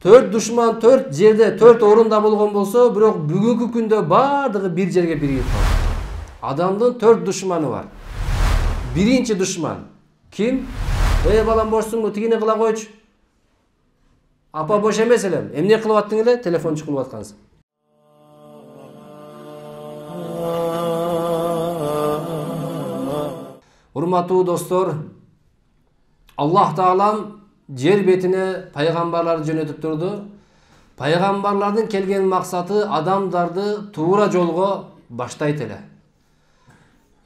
Төрт душман төрт жерде, төрт орунда болгон болсо, бирок бүгүнкү күндө бардыгы бир жерге биригип калды. Адамдын төрт душманы бар. Биринчи душман ким? Балам бошсуңбу, тигини кыла койчу. Апа бош эмес элем. Эмне кылып аттың эле? Телефон чукулуп аткансың. Урматтуу достор, Аллах Таалам жер бетине пайгамбарларды жөнөтүп турду. Пайгамбарлардын келген максаты адамдарды туура жолго баштайт эле.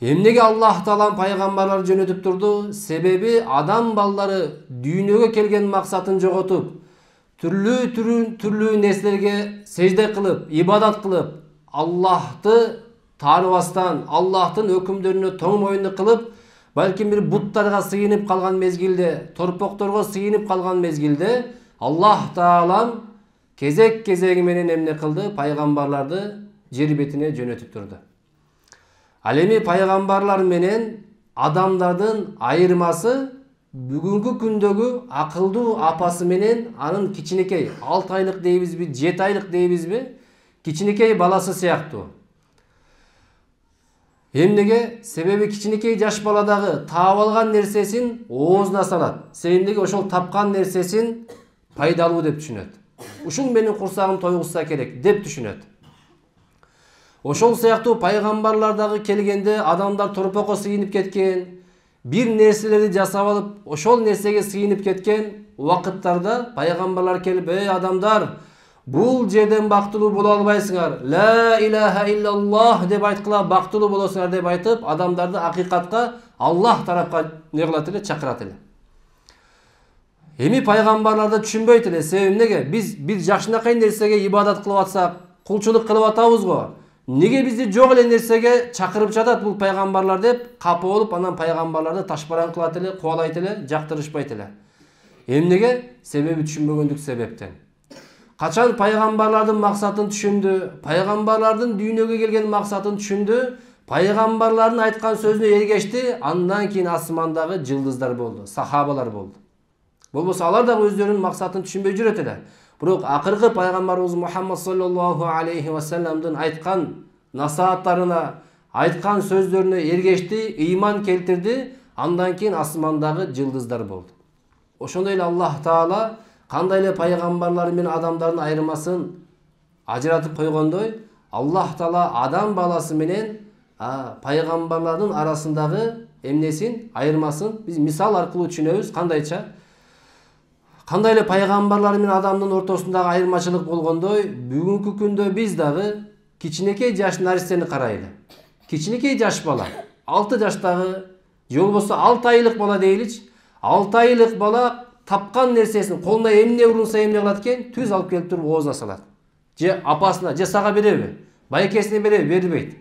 Эмнеге Аллах Таалам пайгамбарларды жөнөтүп турду? Себеби адам балдары дүйнөгө келген максатын жоготуп, түрлүү нерселерге сежде кылып, ибадат кылып, Аллахты тааныбастан, Аллахтын өкүмдөрүнө тоң моюнду кылып, балким бир буттарга сыйынып калган мезгилде, торпокторго сыйынып калган мезгилде, Аллах Таалам кезек-кезеги менен эмне кылды? Пайгамбарларды жер бетине жөнөтүп турду. Ал эми пайгамбарлар менен адамдардын айырмасы бүгүнкү күндөгү акылдуу апасы менен анын кичинекей 6 айлык дейбизби, 7 айлык дейбизби, кичинекей баласы сыяктуу. Эмнеге? Себеби кичинекей жаш баладагы таап алган нерсесин оозуна салат. Себеби ошол тапкан нерсесин пайдалуу деп түшүнөт. Ушул менин курсагым тойгузса керек деп түшүнөт. Ошол сыяктуу пайгамбарлардагы келгенде адамдар торпокко сыйынып кеткен, бир нерселерди жасап алып, ошол нерсеге сыйынып кеткен убакыттарда пайгамбарлар келип, адамдар, бул жерден бактылуу боло албайсыңар. Ла илаха иллаллах деп айткыла бактылуу болосуңар деп айтып, адамдарды акыйкатка Аллах тарапка не кылат эле, чакырат эле. Эми пайгамбарларды түшүнбөйт эле. Себеби эмнеге? Биз бир жакшынакай нерсеге ибадат кылып атсак, кулчулук кылып атабыз го. Неге бизди жок эле нерсеге чакырып жатат бул пайгамбарлар деп капа болуп, анан пайгамбарларды ташбаран кылат эле, кубалайт эле, жактырышпайт эле. Эмнеге? Себеби түшүнбөгөндүк себептен. Качан пайгамбарлардын максатын түшүндү, пайгамбарлардын дүйнөгө келген максатын түшүндү, пайгамбарлардын айткан сөзүнө эргешти, андан кийин асмандагы жылдыздар болду, сахабалар болду. Болбосо алар дагы өздөрүнүн максатын түшүнбөй жүрөт эле. Бирок акыркы пайгамбарыбыз Мухаммад саллаллаху алейхи ва салламдын айткан насааттарына, айткан сөздөрүнө эргешти, ыйман келтирди, андан кийин асмандагы жылдыздар болду. Ошондой эле Аллах Таала кандай эле пайгамбарлар менен адамдардын айырмасын ажыратып койгондой, Аллах Таала адам баласы менен пайгамбарлардын арасындагы эмнесин, айырмасын биз мисал аркылуу түшүнөбүз. Кандайча? Кандай эле пайгамбарлар менен адамдын ортосундагы айырмачылык болгондой, бүгүнкү күндө биз дагы кичинекей жаш наристени карайлы. Кичинекей жаш бала, 6 жаштагы, же болбосо 6 айлык бала дейличи, 6 айлык бала тапкан нерсесин колуна эмне урунса эмне кылат экен, түз алып келип туруп оозуна салат. Же апасына, же сага береби? Байкесине береби? Бербейт.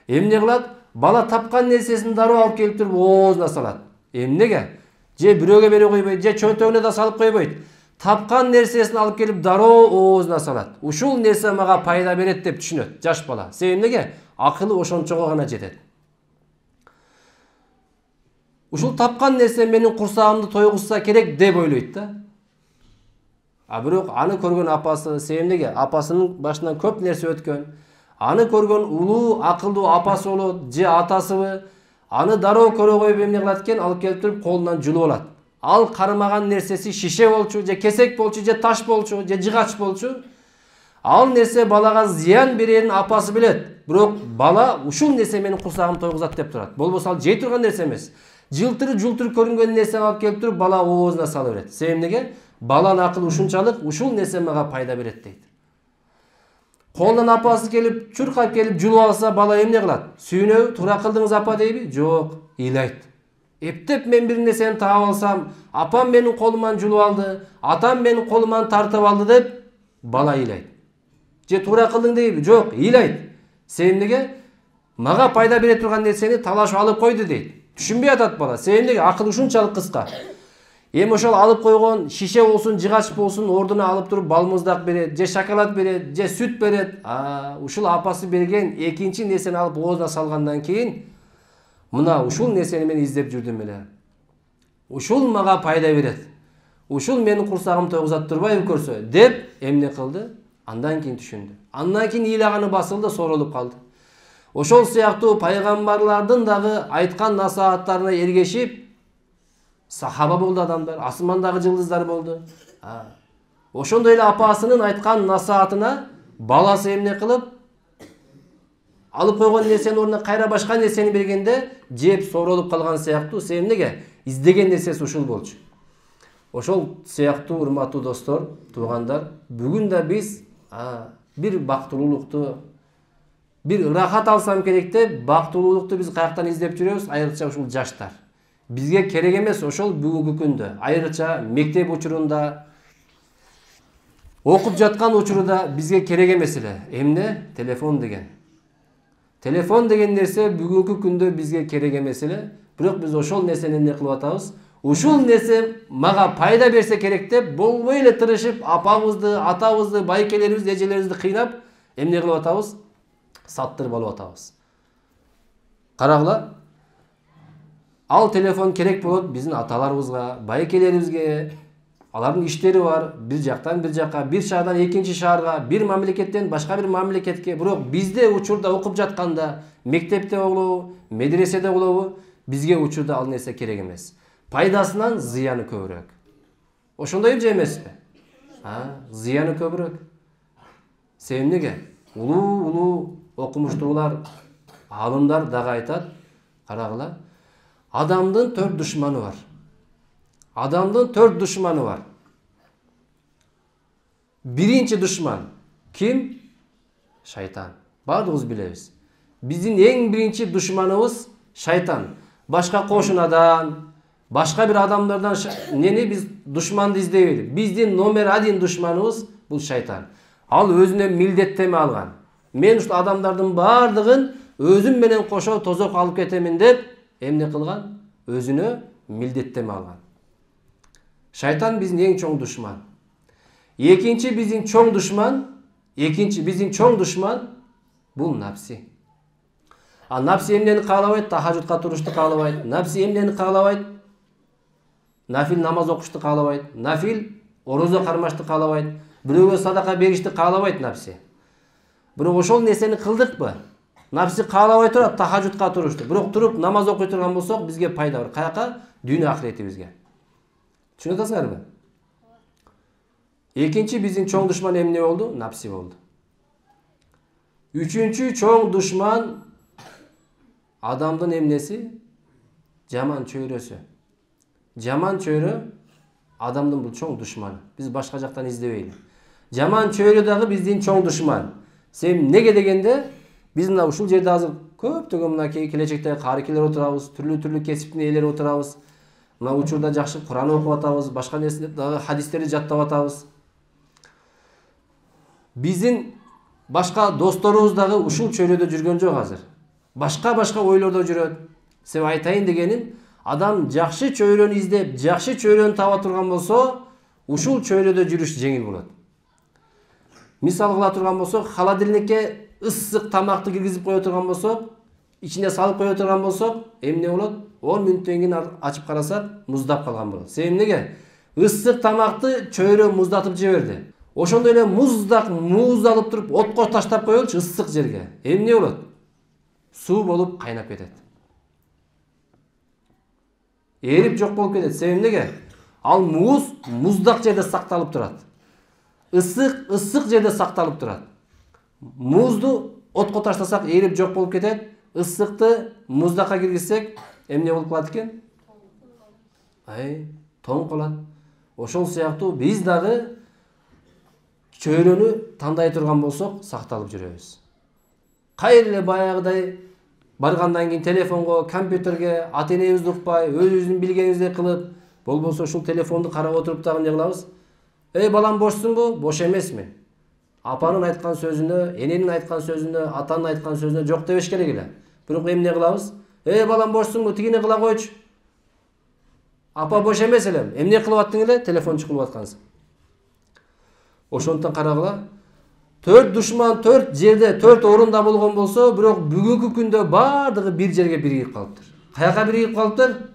Эмне кылат? Бала тапкан нерсесин дароо алып келип туруп оозуна салат. Эмнеге? Же бирөөгө бере койбойт, же чөнтөгүнө да салып койбойт. Тапкан нерсесин алып келип дароо оозуна салат. Ушул нерсе мага пайда берет деп түшүнөт жаш бала. Себеби эмнеге? Акылы ошончого гана жетет. Ушул тапкан нерсе менин курсагымды тойгузса керек деп ойлойт да. Бирок аны көргөн апасы, себеби эмнеге? Апасынын башынан көп нерсе өткөн. Аны көргөн улуу, акылдуу апасы болот, же атасыбы, аны дароо көрө коюп эмне кылат экен, алып келип туруп колунан жулуп алат. Ал кармаган нерсеси шише болчу, же кесек болчу, же таш болчу, же жыгач болчу. Ал нерсе балага зыян берерин апасы билет. Бирок бала ушул нерсе менин курсагымды тойгузат деп турат. Болбосо ал жей турган нерсе эмес. Жылтыр көрүнгөн нерсени алып келип туруп бала оозуна салып берет. Себеби эмнеге? Баланын акылы ушунчалык, ушул нерсе мага пайда берет дейт. Колунан апасы келип, чуркап келип жулуп алса, бала эмне кылат? Сүйүнөбү? Туура кылдыңыз апа дейби? Жок, ыйлайт. Эптеп мен бир нерсени таап алсам, апам менин колуман жулуп алды, атам менин колуман тартып алды деп бала ыйлайт. Же туура кылдың дейби? Жок, ыйлайт. Себеби эмнеге? Мага пайда бере турган нерсени талашып алып койду дейт. Түшүнбөй атат бала. Себеби эмнеге? Акыл ушунчалык кыска. Эми ошол алып койгон шише болсун, жыгач болсун, ордуна алып туруп балмуздак берет, же шоколад берет, же сүт берет. Ушул апасы берген экинчи нерсени алып оозуна салгандан кийин, мына ушул нерсени мен издеп жүрдүм эле. Ушул мага пайда берет. ушул менин курсагым тойгузат турбайбы көрсө деп эмне кылды? Андан кийин түшүндү. Андан кийин ыйлаганы басылды, соролуп калды. Ошол сыяктуу пайгамбарлардын дагы айткан насааттарына эргешип сахаба болду адамдар, асмандагы жылдыздар болду. Ошондой эле апасынын айткан насаатына баласы эмне кылып алып койгон нерсенин ордуна кайра башка нерсени бергенде жеп соролуп калган сыяктуу. Эмнеге? Издеген нерсеси ушул болчу. Ошол сыяктуу урматтуу достор, туугандар, бүгүн да биз бир бактылуулукту, бир ырахат алсам керек деп бактылуулукту биз каяктан издеп жүрөбүз? Айрыкча ушул жаштар. Бизге керек эмес ошол бүгүнкү күндө, айрыкча мектеп учурунда, окуп жаткан учурда бизге керек эмес эле. Эмне? Телефон деген. Телефон деген нерсе бүгүнкү күндө бизге керек эмес эле. Бирок биз ошол нерсени эмне кылып атабыз? Ушул нерсе мага пайда берсе керек деп болбой эле тырышып, апабызды, атабызды, байкелерибизди, эжелерибизди кыйнап, эмне кылып атабыз? Саттырып алып атабыз. Карагыла, ал телефон керек болот биздин аталарыбызга, байкелерибизге. Алардын иштери бар, бир жактан бир жакка, бир шаардан экинчи шаарга, бир мамлекеттен башка бир мамлекетке. Бирок бизде учурда окуп жатканда, мектепте болобу, медреседе болобу, бизге учурда ал нерсе керек эмес. Пайдасынан зыяны көбүрөөк. Ошондой же эмеспи? Зыяны көбүрөөк. Эмнеге? Улуу окумуштуулар, алымдар дагы айтат, карагыла, адамдын 4 душманы бар. Адамдын 4 душманы бар. Биринчи душман ким? Шайтан. Бардыгыбыз билебиз. Биздин эң биринчи душманыбыз шайтан. Башка кошунадан, башка бир адамдардан нени биз душманды издебейбиз. Биздин номер 1 душманыбыз бул шайтан. Ал өзүнө милдеттеме алган. Мен ушул адамдардын бардыгын өзүм менен кошо тозок алып кетемин деп эмне кылган? Өзүнө милдеттеме алган. Шайтан биздин эң чоң душман. Экинчи биздин чоң душман бул напси. Напси эмнени каалабайт? Тахажжудка турушту каалабайт. Напси эмнени каалабайт? Нафил намаз окушту каалабайт. Нафил орозо кармашты каалабайт. Бирөөгө садака беришти каалабайт напси. Бирок ошол нерсени кылдыкпы? Напси каалабай турат тахажжудка турушту. Бирок туруп намаз окуй турган болсок бизге пайда бар. Каяка? Дүйнө ахиретибизге. Түшүнүп атасыңарбы? Экинчи биздин чоң душман эмне болду? Напси болду. Үчүнчү чоң душман адамдын эмнеси? Жаман чөйрөсү. Жаман чөйрө адамдын бул чоң душманы. Биз башка жактан издебейли. Жаман чөйрө дагы биздин чоң душман. Неге дегенде биз мына ушул жерде азыр көптөгөн мынакей келечекте карыкелер отурабыз, түрлүү кесиптин ээлери отурабыз. Мына учурда жакшы Куран окуп атабыз, башка нерсе дагы хадистерди жаттап атабыз. Биздин башка досторубуз дагы ушул чөйрөдө жүргөн жок азыр. Башка ойлордо жүрөт. Себеби айтайын дегеним, адам жакшы чөйрөнү издеп, жакшы чөйрөнү таба турган болсо, ушул чөйрөдө жүрүш жеңил болот. Мисал кыла турган болсок, холодильникке ысык тамакты киргизип кое турган болсок, ичине салып кое турган болсок, эмне болот? 10 мүнөттөн кийин ачып карасак, муздап калган болот. Эмнеге? Ысык тамакты чөйрө муздатып жиберди. Ошондой эле муз алып туруп отко таштап коелучу ысык жерге. Эмне болот? Суу болуп кайнап кетет. Эрип жок болуп кетет. Эмнеге? Ал муздак жерде сакталып турат. Ысык жерде сакталып турат. Музду отко таштасак эрип жок болуп кетет. Ысыкты муздакка киргизсек эмне болуп калат экен? Тоң калат. Ошол сыяктуу биз дагы чөйрөнү тандай турган болсок, сакталып жүрөбүз. Кайра эле баягыдай баргандан кийин телефонго, компьютерге, ата-энебизди укпай, өзүбүздүн билгенибиздей кылып, болбосо ушул телефонду карап отуруп дагы эмне кылабыз? Балам бошсуңбу? Бош эмесмин. Апанын айткан сөзүнө, эненин айткан сөзүнө, атанын айткан сөзүнө жок дебеш керек эле. Бирок эмне кылабыз? Балам бошсуңбу? Тигини кыла койчу. Апа бош эмес элем. Эмне кылып аттың эле? Телефон чукулуп аткансың. Ошондон карагыла, 4 душман 4 жерде, 4 орунда болгон болсо, бирок бүгүнкү күндө бардыгы бир жерге биригип калыптыр. Каяка биригип калыптыр?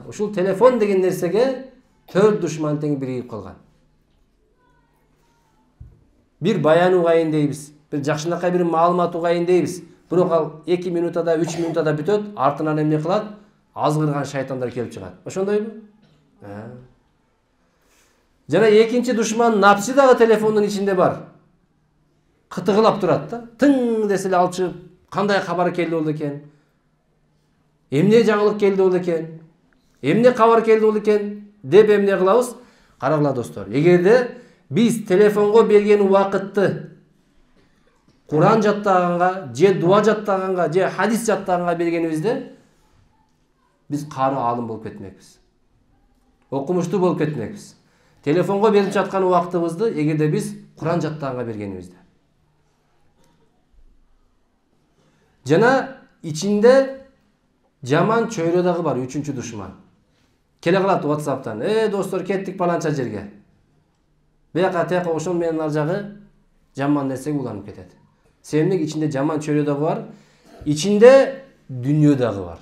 Ушул телефон деген нерсеге 4 душман тең биригип калган. Bir bayan угайын дейбиз, bir жакшынакай bir маалымат угайын дейбиз. Бирок ал 2 минутада, 3 минутада бүтөт, артынан эмне кылат? Азгырган шайтандар келип чыгат. Ошондойбу? Жана экинчи душман напси дагы телефондун ичинде бар. Кытыгылап турат да. Тың десе эле ал чыгып, кандай кабар келди болду экен? Эмне жаңылык келди болду экен? Эмне кабар келди болду экен? Деп эмне кылабыз? Карагыла достор. Эгерде биз телефонго берген убакытты Куран жаттаганга, же дуа жаттаганга, же хадис жаттаганга бергенибизде биз кары алым болуп кетмекпиз. Окумуштуу болуп кетмекпиз. Телефонго берип жаткан убактыбызды эгерде биз Куран жаттаганга бергенибизде. Жана ичинде жаман чөйрө дагы бар, үчүнчү душман. Келе калат WhatsApp'тан. Достор, кеттик баланча жерге. Бияка тияка ошол менен ал жагы жаман нерсеге уланып кетет. Себеп ичинде жаман чөйрө дагы бар, ичинде дүйнө дагы бар.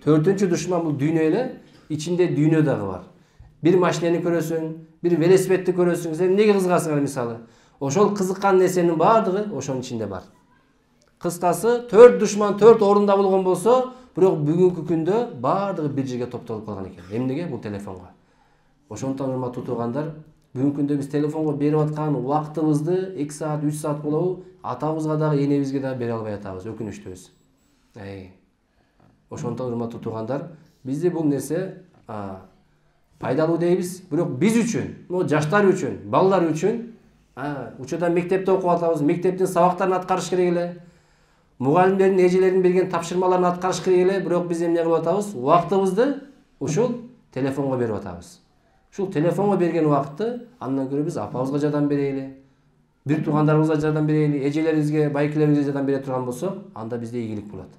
Төртүнчү душман бул дүйнө эле, ичинде дүйнө дагы бар. Bir машинени көрөсүң, bir велосипедти көрөсүң, сен эмнеге кызыгасың мисалы? Ошол кызыккан нерсенин баардыгы ошонун ичинде бар. Кыскасы, 4 душман 4 орунда болгон болсо, бирок бүгүнкү күндө баардыгы бир жерге топтолуп калган экен. Эмнеге? Бул телефонго. Ошондон урматтуу туугандар, бүгүнкү күндө биз телефонго берип аткан убактыбызды 2 саат, 3 саат болобу, атабызга дагы, энебизге дагы бере албай атабыз, өкүнүчтүүбүз. Ошондон урматтуу туугандар, бизде бул нерсе пайдалуу дейбиз, бирок биз үчүн, жаштар үчүн, балалар үчүн, учурда мектепте окуп атабыз, мектептин сабактарын аткарыш керек эле. Мугалимдердин, эжелердин берген тапшырмаларын аткарыш керек эле, бирок биз эмне кылып атабыз? Убактыбызды ушул телефонго берип атабыз. Ушул телефонго берген убакытты андан көрө биз апабызга жардам берели, бир туугандарыбызга жардам берели, эжелерибизге, байкелерибизге жардам бере турган болсок, анда бизде ийгилик болот.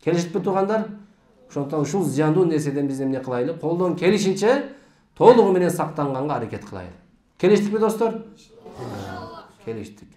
Келишиппи туугандар? Ошондон ушул зыяндуу нерседен биз эмне кылайлы? Колдон келишинче толугу менен сактанганга аракет кылайлы. Келиштикпи достор? Келиштик.